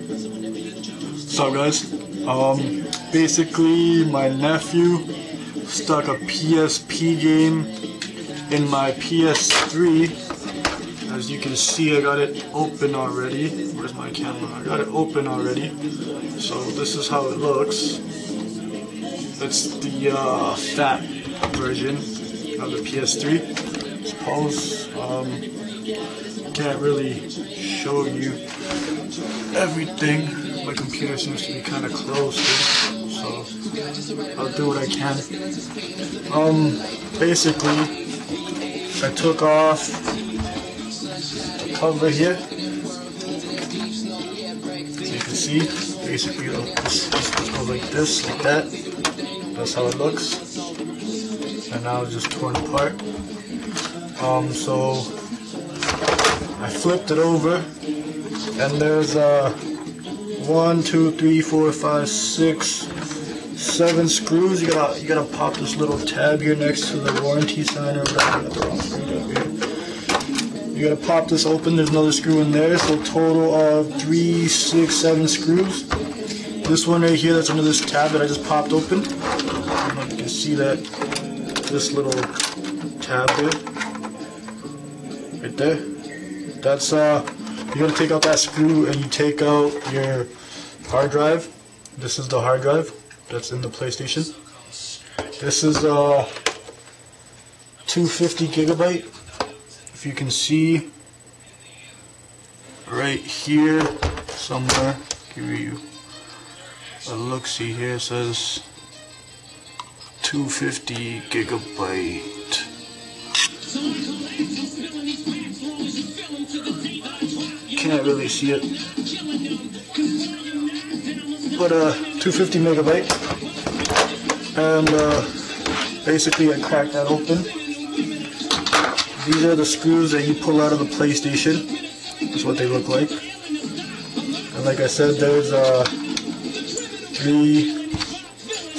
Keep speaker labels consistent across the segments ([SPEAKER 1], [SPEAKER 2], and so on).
[SPEAKER 1] What's up, guys? Basically my nephew stuck a Psp game in my Ps3. As you can see, I got it open already. Where's my camera? I got it open already. So this is how it looks. It's the fat version of the Ps3. Suppose can't really show you everything. My computer seems to be kind of close here, so I'll do what I can. Basically, I took off the cover here. As you can see, basically this goes like this, like that. That's how it looks. And now it's just torn apart. So I flipped it over, and there's 1, 2, 3, 4, 5, 6, 7 screws. You gotta pop this little tab here next to the warranty sign or whatever. You gotta pop this open. There's another screw in there. So total of 3, 6, 7 screws. This one right here, that's under this tab that I just popped open. I don't know if you can see that. This little tab there, right there. That's you gotta take out that screw and you take out your hard drive. This is the hard drive that's in the PlayStation. This is 250 gigabyte. If you can see right here somewhere, give you a look. See here, it says 250 gigabyte. Can't really see it, but 250 megabyte, and basically I cracked that open. These are the screws that you pull out of the PlayStation. That's what they look like. And like I said, there's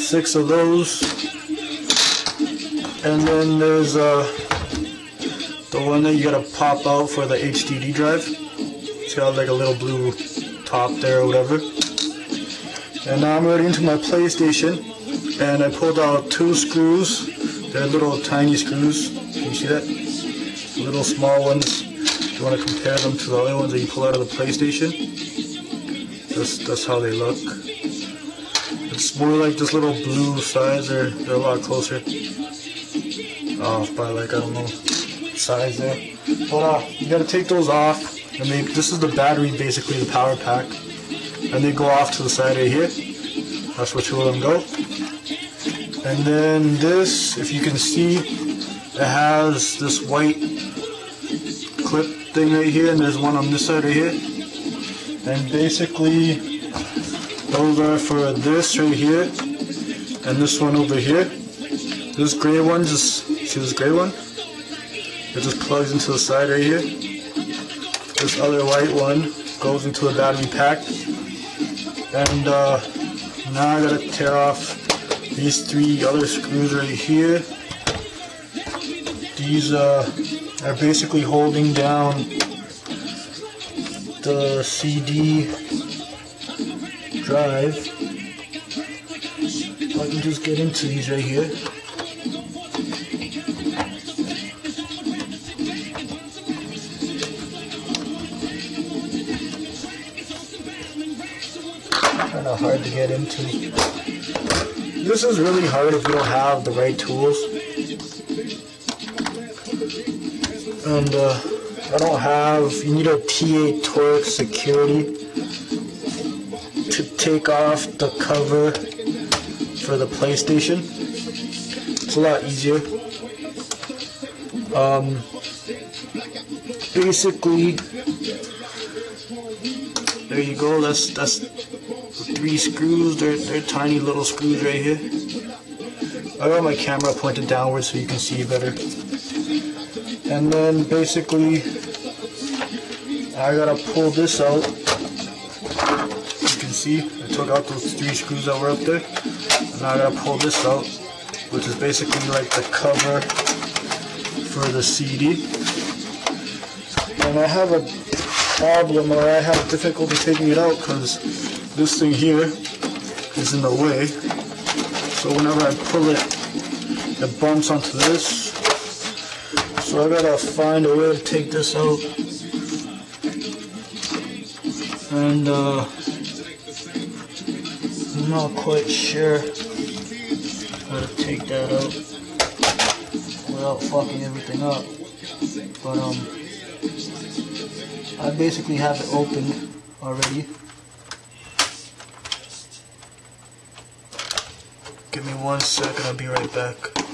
[SPEAKER 1] 6 of those, and then there's the one that you gotta pop out for the HDD drive. It's got like a little blue top there or whatever. And now I'm already into my PlayStation, and I pulled out 2 screws. They're little tiny screws. Can you see that? Little small ones. You want to compare them to the other ones that you pull out of the PlayStation. That's how they look. It's more like this little blue size. They're a lot closer. By like, I don't know, size there. But you gotta take those off. And this is the battery, basically the power pack, and they go off to the side right here. That's where 2 of them go. And then this, if you can see, it has this white clip thing right here, and there's one on this side right here. And basically, those are for this right here, and this one over here. This gray one, just see this gray one? It just plugs into the side right here. This other white one goes into the battery pack. And now I gotta tear off these 3 other screws right here. These are basically holding down the CD drive. I can just get into these right here. Kind of hard to get into. This is really hard if you don't have the right tools. And I don't have, you need a T8 torque security to take off the cover for the PlayStation. It's a lot easier. Basically, there you go. That's the 3 screws. They're tiny little screws right here. I got my camera pointed downwards so you can see better. And then basically, I gotta pull this out. You can see I took out those 3 screws that were up there, and now I gotta pull this out, which is basically like the cover for the CD. And I have a problem, or I have difficulty taking it out because this thing here is in the way. So whenever I pull it, it bumps onto this. So I gotta find a way to take this out. And I'm not quite sure how to take that out without fucking everything up. But I basically have it open already. Give me 1 second, I'll be right back.